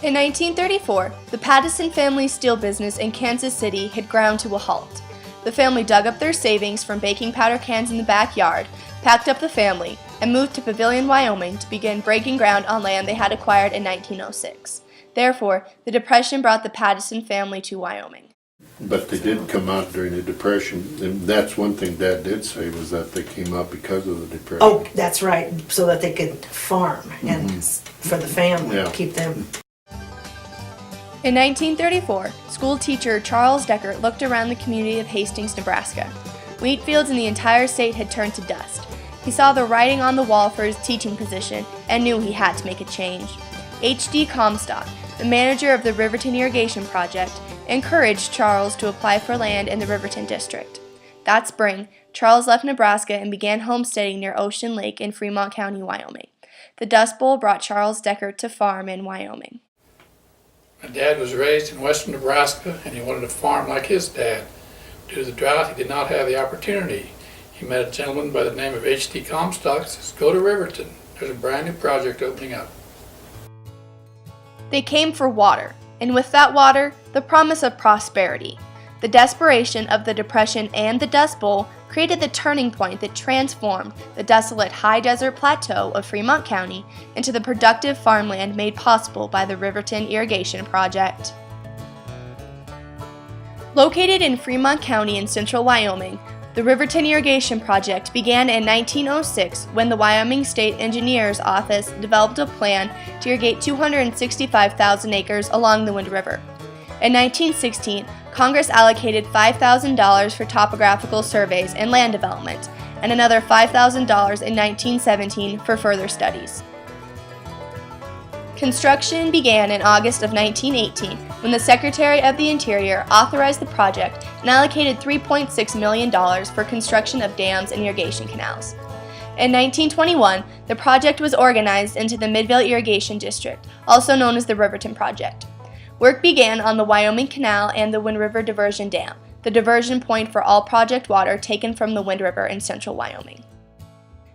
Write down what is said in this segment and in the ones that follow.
In 1934, the Pattison family steel business in Kansas City had ground to a halt. The family dug up their savings from baking powder cans in the backyard, packed up the family, and moved to Pavilion, Wyoming to begin breaking ground on land they had acquired in 1906. Therefore, the Depression brought the Pattison family to Wyoming. But they did come out during the Depression, and that's one thing Dad did say, was that they came out because of the Depression. Oh, that's right, so that they could farm and for the family, Yeah. keep them. In 1934, school teacher Charles Deckert looked around the community of Hastings, Nebraska. Wheat fields in the entire state had turned to dust. He saw the writing on the wall for his teaching position and knew he had to make a change. H.D. Comstock, the manager of the Riverton Irrigation Project, encouraged Charles to apply for land in the Riverton district. That spring, Charles left Nebraska and began homesteading near Ocean Lake in Fremont County, Wyoming. The Dust Bowl brought Charles Deckert to farm in Wyoming. My dad was raised in western Nebraska, and he wanted to farm like his dad. Due to the drought, he did not have the opportunity. He met a gentleman by the name of H.D. Comstock. Says, "Go to Riverton. There's a brand new project opening up." They came for water, and with that water, the promise of prosperity. The desperation of the Depression and the Dust Bowl created the turning point that transformed the desolate high desert plateau of Fremont County into the productive farmland made possible by the Riverton Irrigation Project. Located in Fremont County in central Wyoming, the Riverton Irrigation Project began in 1906 when the Wyoming State Engineers Office developed a plan to irrigate 265,000 acres along the Wind River. In 1916, Congress allocated $5,000 for topographical surveys and land development, and another $5,000 in 1917 for further studies. Construction began in August of 1918 when the Secretary of the Interior authorized the project and allocated $3.6 million for construction of dams and irrigation canals. In 1921, the project was organized into the Midvale Irrigation District, also known as the Riverton Project. Work began on the Wyoming Canal and the Wind River Diversion Dam, the diversion point for all project water taken from the Wind River in central Wyoming.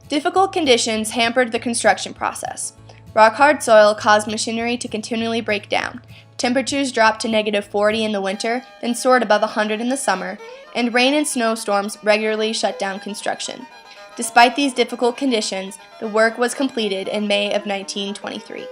Difficult conditions hampered the construction process. Rock-hard soil caused machinery to continually break down. Temperatures dropped to -40 in the winter, then soared above 100 in the summer, and rain and snowstorms regularly shut down construction. Despite these difficult conditions, the work was completed in May of 1923.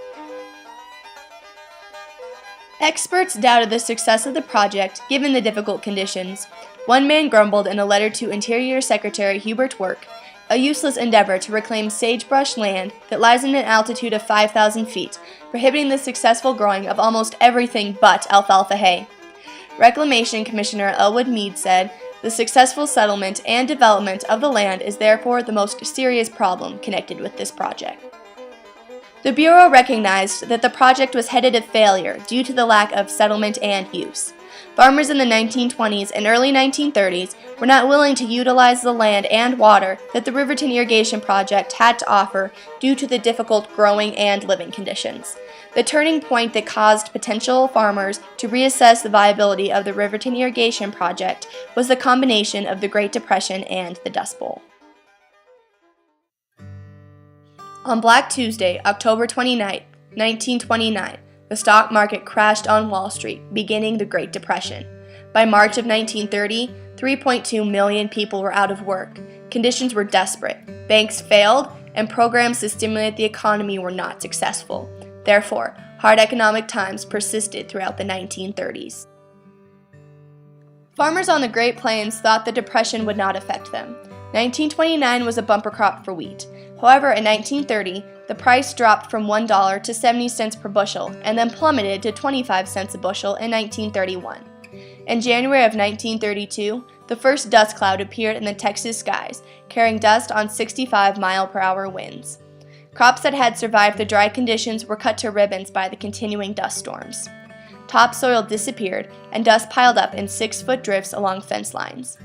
Experts doubted the success of the project given the difficult conditions. One man grumbled in a letter to Interior Secretary Hubert Work, "A useless endeavor to reclaim sagebrush land that lies in an altitude of 5,000 feet, prohibiting the successful growing of almost everything but alfalfa hay." Reclamation Commissioner Elwood Mead said, "The successful settlement and development of the land is therefore the most serious problem connected with this project." The Bureau recognized that the project was headed to failure due to the lack of settlement and use. Farmers in the 1920s and early 1930s were not willing to utilize the land and water that the Riverton Irrigation Project had to offer due to the difficult growing and living conditions. The turning point that caused potential farmers to reassess the viability of the Riverton Irrigation Project was the combination of the Great Depression and the Dust Bowl. On Black Tuesday, October 29, 1929, the stock market crashed on Wall Street, beginning the Great Depression. By March of 1930, 3.2 million people were out of work. Conditions were desperate. Banks failed, and programs to stimulate the economy were not successful. Therefore, hard economic times persisted throughout the 1930s. Farmers on the Great Plains thought the Depression would not affect them. 1929 was a bumper crop for wheat. However, in 1930, the price dropped from $1 to 70 cents per bushel and then plummeted to 25 cents a bushel in 1931. In January of 1932, the first dust cloud appeared in the Texas skies, carrying dust on 65-mile-per-hour winds. Crops that had survived the dry conditions were cut to ribbons by the continuing dust storms. Topsoil disappeared, and dust piled up in 6-foot drifts along fence lines.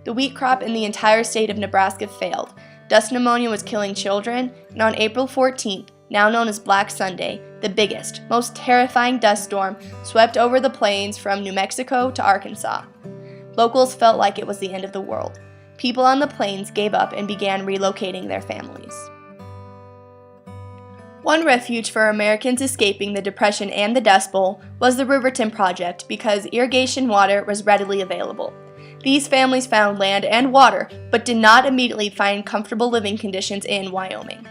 The wheat crop in the entire state of Nebraska failed. Dust pneumonia was killing children, and on April 14th, now known as Black Sunday, the biggest, most terrifying dust storm swept over the plains from New Mexico to Arkansas. Locals felt like it was the end of the world. People on the plains gave up and began relocating their families. One refuge for Americans escaping the Depression and the Dust Bowl was the Riverton Project because irrigation water was readily available. These families found land and water, but did not immediately find comfortable living conditions in Wyoming.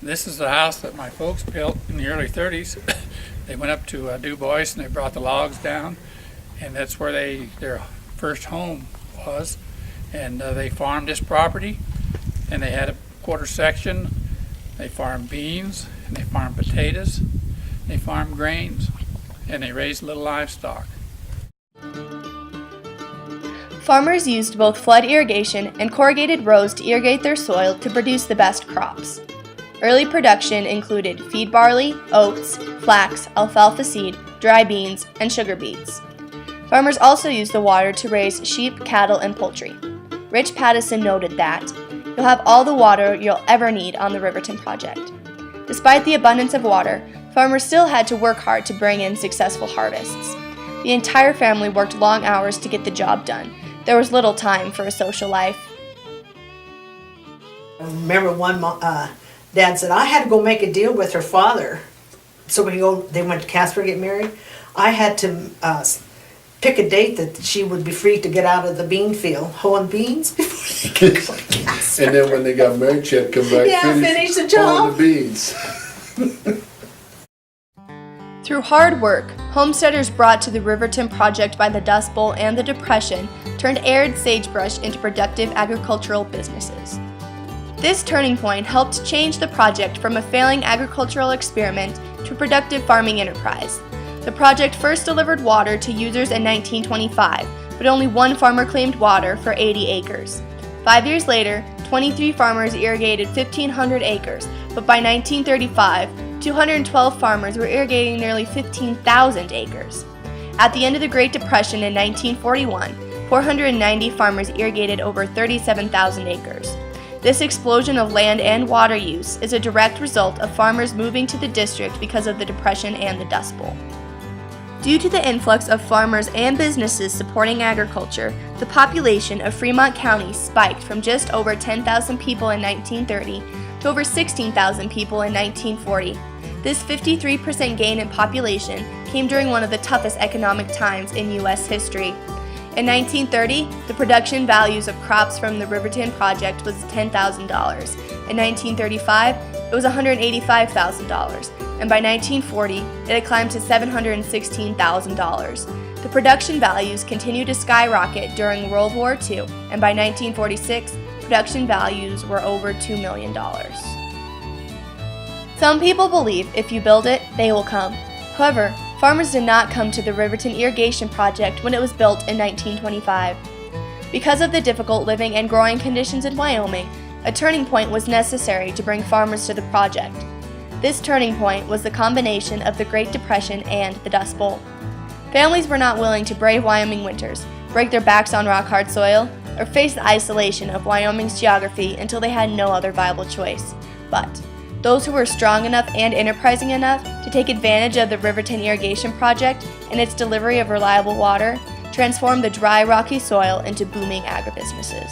This is the house that my folks built in the early 30s. They went up to Du Bois and they brought the logs down, and that's where their first home was. And they farmed this property, and they had a quarter section. They farmed beans, and they farmed potatoes, they farmed grains, and they raised little livestock. Farmers used both flood irrigation and corrugated rows to irrigate their soil to produce the best crops. Early production included feed barley, oats, flax, alfalfa seed, dry beans, and sugar beets. Farmers also used the water to raise sheep, cattle, and poultry. Rich Pattison noted that, "You'll have all the water you'll ever need on the Riverton Project." Despite the abundance of water, farmers still had to work hard to bring in successful harvests. The entire family worked long hours to get the job done. There was little time for a social life. I remember one dad said, I had to go make a deal with her father. So they went to Casper to get married. I had to pick a date that she would be free to get out of the bean field, hoeing beans before they could go to Casper. And then when they got married, she had to come back finish the pulling job. the beans. Through hard work, homesteaders brought to the Riverton Project by the Dust Bowl and the Depression turned arid sagebrush into productive agricultural businesses. This turning point helped change the project from a failing agricultural experiment to a productive farming enterprise. The project first delivered water to users in 1925, but only one farmer claimed water for 80 acres. 5 years later, 23 farmers irrigated 1,500 acres, but by 1935, 212 farmers were irrigating nearly 15,000 acres. At the end of the Great Depression in 1941, 490 farmers irrigated over 37,000 acres. This explosion of land and water use is a direct result of farmers moving to the district because of the Depression and the Dust Bowl. Due to the influx of farmers and businesses supporting agriculture, the population of Fremont County spiked from just over 10,000 people in 1930 to over 16,000 people in 1940. This 53% gain in population came during one of the toughest economic times in U.S. history. In 1930, the production values of crops from the Riverton Project was $10,000. In 1935, it was $185,000, and by 1940, it had climbed to $716,000. The production values continued to skyrocket during World War II, and by 1946, production values were over $2 million. Some people believe if you build it, they will come. However, farmers did not come to the Riverton Irrigation Project when it was built in 1925. Because of the difficult living and growing conditions in Wyoming, a turning point was necessary to bring farmers to the project. This turning point was the combination of the Great Depression and the Dust Bowl. Families were not willing to brave Wyoming winters, break their backs on rock-hard soil, or face the isolation of Wyoming's geography until they had no other viable choice. But those who were strong enough and enterprising enough to take advantage of the Riverton Irrigation Project and its delivery of reliable water transformed the dry, rocky soil into booming agribusinesses.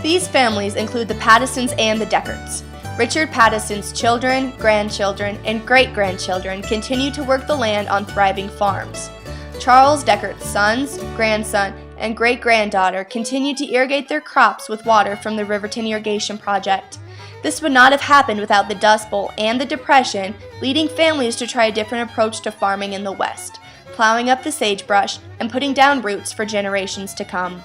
These families include the Pattisons and the Deckerts. Richard Pattison's children, grandchildren, and great-grandchildren continue to work the land on thriving farms. Charles Deckert's sons, grandson, and great-granddaughter continue to irrigate their crops with water from the Riverton Irrigation Project. This would not have happened without the Dust Bowl and the Depression, leading families to try a different approach to farming in the West, plowing up the sagebrush and putting down roots for generations to come.